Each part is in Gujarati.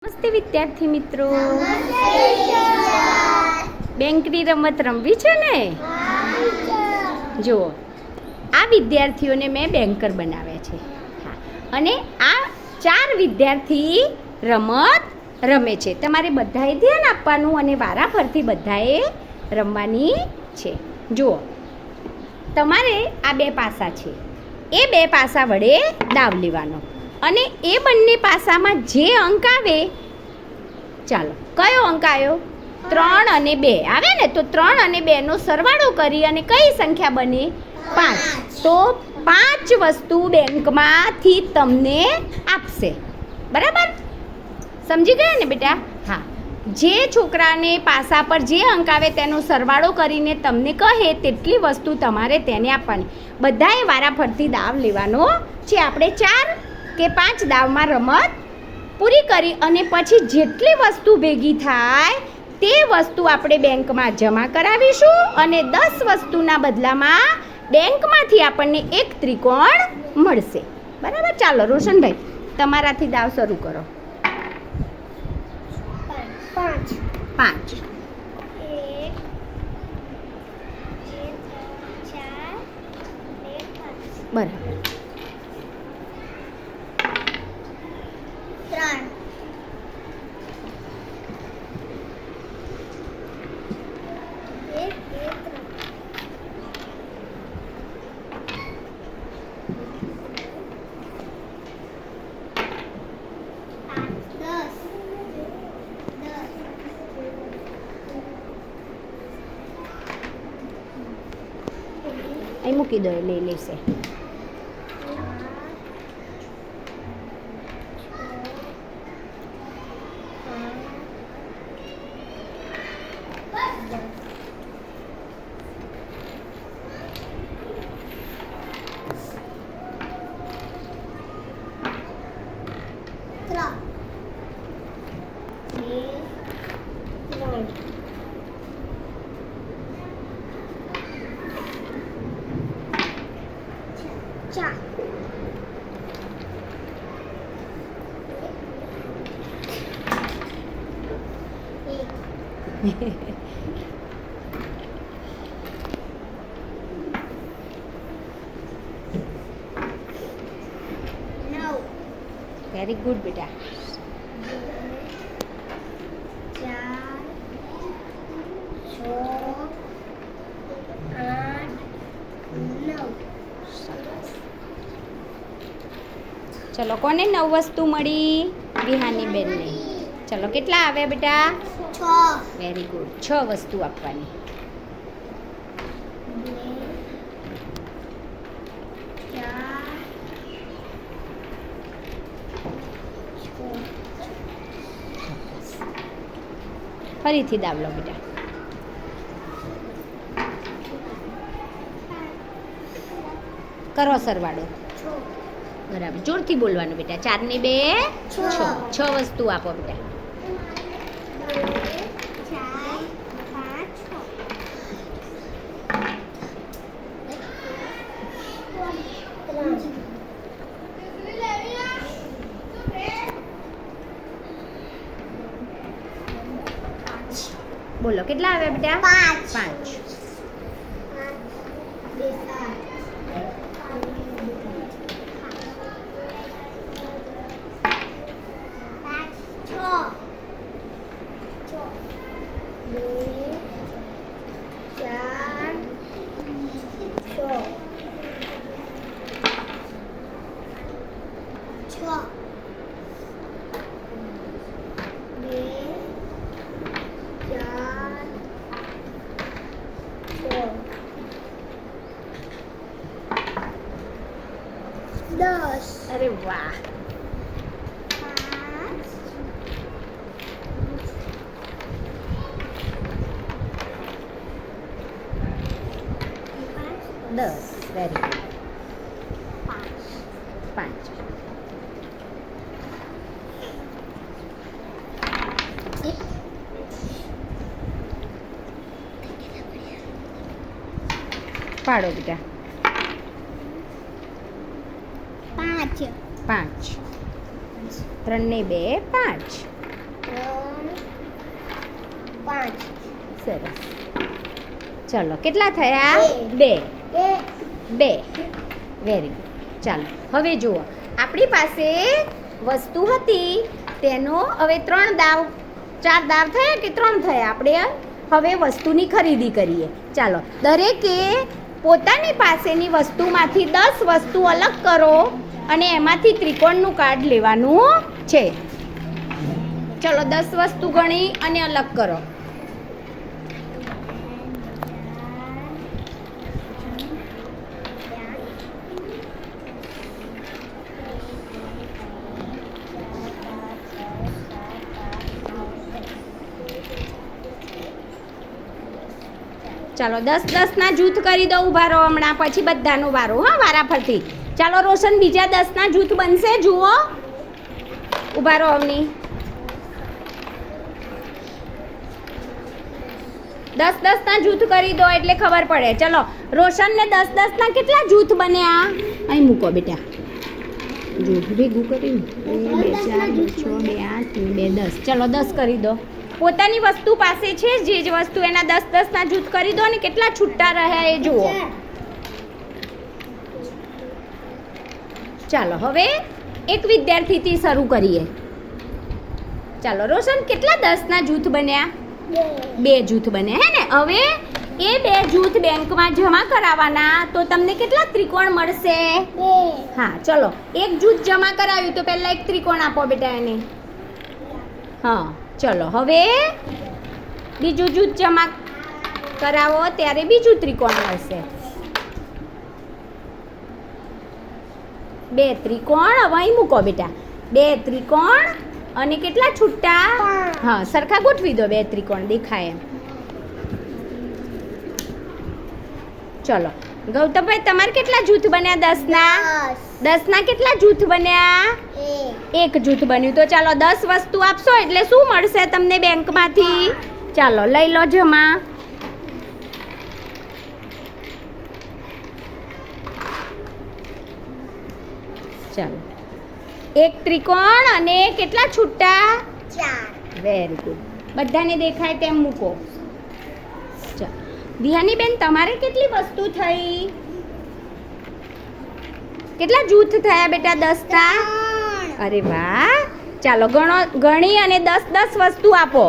નમસ્તે વિદ્યાર્થી મિત્રો, બેંકની રમત રમવી છે ને? જુઓ, આ વિદ્યાર્થીઓને મેં બેન્કર બનાવ્યા છે. હા, અને આ 4 વિદ્યાર્થી રમત રમે છે. તમારે બધાએ ધ્યાન આપવાનું અને વારાફરતી બધાએ રમવાની છે. જુઓ, તમારે આ 2 પાસા છે, એ 2 પાસા વડે દાવ લેવાનો અને એ બંને પાસામાં જે અંક આવે, ચાલો કયો અંક આવ્યો? 3 અને 2 આવે ને, તો 3 અને 2 નો સરવાળો કરી અને કઈ સંખ્યા બને? 5. તો 5 વસ્તુ બેંકમાંથી તમને આપશે. બરાબર? સમજી ગયા ને બેટા? હા, જે છોકરાને પાસા પર જે અંક આવે તેનો સરવાળો કરીને તમને કહે તેટલી વસ્તુ તમારે તેને આપવાની. બધાએ વારાફરતી દાવ લેવાનો છે. આપણે 4 કે 5 દાવમાં રમત પૂરી કરી અને પછી જેટલી વસ્તુ ભેગી થાય તે વસ્તુ આપણે બેંકમાં જમા કરાવીશું અને 10 વસ્તુના બદલામાં બેંકમાંથી આપણને એક ત્રિકોણ મળશે. બરાબર? ચાલો રોશનભાઈ, તમારાથી દાવ શરૂ કરો. 5. બરાબર. 10 મૂકી દો, લઈ લેશે. વેરી ગુડ બેટા. 4, 5, 6, 8, 9. ચલો, કોને 9 વસ્તુ મળી? વિહાની બેનને. ચલો, કેટલા આવ્યા બેટા? 6. Very good. 6 વસ્તુ આપવાની. ફરીથી દાવ લો બેટા. કરો સરવાળો. બરાબર, જોરથી બોલવાનું બેટા. 4 ને 2 6 વસ્તુ આપો બેટા. 5. બોલો, કેટલા આવ્યા બેટા? 5. 10. અરે વાહ. 10. Very good. 5. પાડો બેટા. 5. 3 ને 2 5. સરસ. ચલો કેટલા થયા? 2. 2. Very good. ચાલો હવે જુઓ, આપણી પાસે વસ્તુ હતી તેનો હવે 3 દાવ 4 દાવ થયા કે 3 થયા. આપણે હવે વસ્તુની ખરીદી કરીએ. ચાલો દરેકે પોતાની પાસેની વસ્તુમાંથી 10 વસ્તુ અલગ કરો અને એમાંથી ત્રિકોણનું કાર્ડ લેવાનું છે. ચલો 10 વસ્તુ ગણી અને અલગ કરો. ચાલો 10-10 જૂથ કરી દો. ઊભા રહો હમણાં, પછી બધાનો વારો. હા, વારા ફરતી. ચાલો રોશન, બીજા 10 જૂથ બનશે. જુઓ, ઊભા રહો અવની. 10-10 જૂથ કરી દો એટલે ખબર પડે. ચલો રોશન ને 10-10 કેટલા જૂથ બન્યા? અહીં મૂકો બેટા. જૂથ ભેગું કર્યું. 2 4 6 2 8 2 10. ચલો 10 કરી દો. પોતાની વસ્તુ પાસે છે જે વસ્તુ એના 10-10 જૂથ કરી દો ને કેટલા છૂટા રહ્યા એ જુઓ. ચાલો હવે એક વિદ્યાર્થીથી શરૂ કરીએ. ચાલો રોશન, કેટલા 10 જૂથ બન્યા? 2 જૂથ બન્યા, હે ને? હવે એ 2 જૂથ બેંકમાં જમા કરાવવાના, તો તમને કેટલા ત્રિકોણ મળશે? 2. હા, ચલો એક જૂથ જમા કરાવ્યું તો પહેલા એક ત્રિકોણ આપો બેટા એને. હા, ચલો હવે બીજું જૂથ જમા કરાવો ત્યારે બીજું ત્રિકોણ મળશે. 2 ત્રિકોણ હવે અહીં મૂકો બેટા. 2 ત્રિકોણ અને કેટલા છૂટા? હા, સરખા ગોઠવી દો. 2 ત્રિકોણ દેખાય એમ. ચલો ગૌતમભાઈ, તમારે કેટલા જૂથ બન્યા? 10 કેટલા જૂથ બન્યા? 1 જૂથ બન્યું. તો ચાલો 10 વસ્તુ આપશો એટલે શું મળશે તમને બેંકમાંથી? ચાલો લઈ લો જમા. ચાલો 1 ત્રિકોણ અને કેટલા છૂટા? 4. Very good. બધાને દેખાય તેમ મૂકો. ચાલો દિહાની બેન, તમારે કેટલી વસ્તુ થઈ? કેટલા જૂથ થયા બેટા? 10. અરે વાહ. ચાલો ગણી અને 10 વસ્તુ આપો.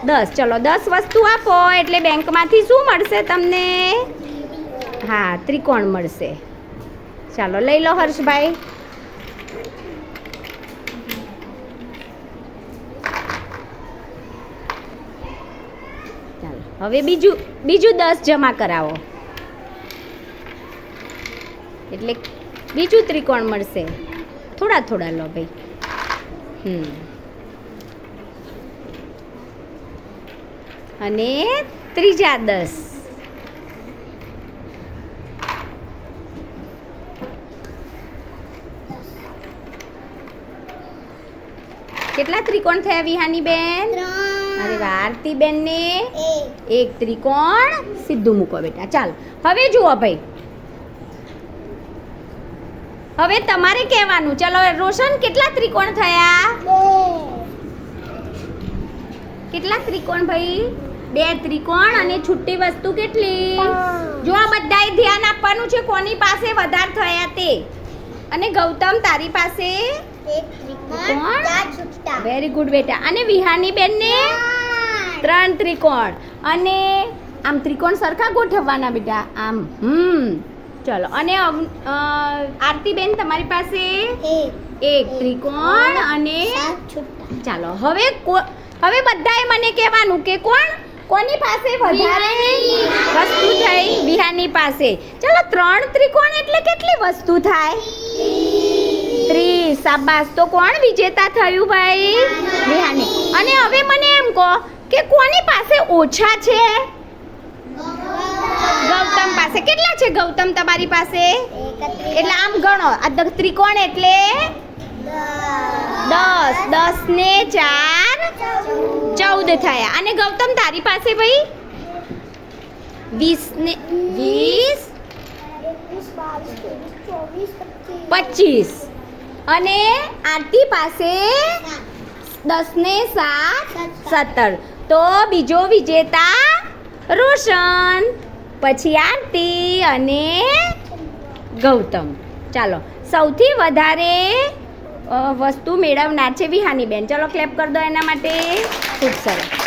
10. ચલો 10 વસ્તુ આપો એટલે બેંકમાંથી શું મળશે તમને? હા, ત્રિકોણ મળશે. ચાલો લઈ લો હર્ષભાઈ. ચાલો હવે બીજું 10 જમા કરાવો એટલે બીજું ત્રિકોણ મળશે. થોડા થોડા લો ભાઈ. અને ત્રીજા 10. કેટલા ત્રિકોણ થયા વિહાની બેન? 3. અરે વાહ. આરતી બેન ને 1 ત્રિકોણ સીધું મૂકો બેટા. ચાલો હવે જુઓ ભાઈ, હવે તમારે કહેવાનું. ચલો રોશન, કેટલા ત્રિકોણ થયા? 2. કેટલા ત્રિકોણ ભાઈ? 2 ત્રિકોણ અને છૂટી વસ્તુ કેટલી? જો આ બધાએ ધ્યાન આપવાનું છે કોની પાસે વધારે થયા તે. અને ગૌતમ, તારી પાસે 1 ત્રિકોણ, 4 છૂટા. વેરી ગુડ બેટા. અને વિહાની બેન ને 3 ત્રિકોણ. અને આમ ત્રિકોણ સરખા ગોઠવવાના બેટા, આમ. ચલો અને આરતી બેન, તમારી પાસે 1 ત્રિકોણ અને 7 છૂટા. ચાલો હવે બધાએ મને કહેવાનું કે કોની પાસે વધારે વસ્તુ થઈ? વિહાની પાસે. ચલો 3 ત્રિકોણ એટલે કેટલી વસ્તુ થાય? 30. શાબાશ. તો કોણ વિજેતા થયું ભાઈ? વિહાની. અને હવે મને એમ કહો કે કોની પાસે ઓછા છે? ગૌતમ પાસે. કેટલા છે ગૌતમ તમારી પાસે? એટલે આમ ગણો. આ ત્રિકોણ એટલે 10. 10 ને 4 14 થયા. અને ગૌતમ તારી પાસે ભાઈ 20 ને 20 25. અને આરતી પાસે 10 ને 7 17. તો બીજો વિજેતા રોશન, પછી આરતી અને ગૌતમ. ચાલો, સૌથી વધારે વસ્તુ મેળવનાર છે વિહાની બેન. ચલો ક્લેપ કરી દો એના માટે. ખૂબ સરસ.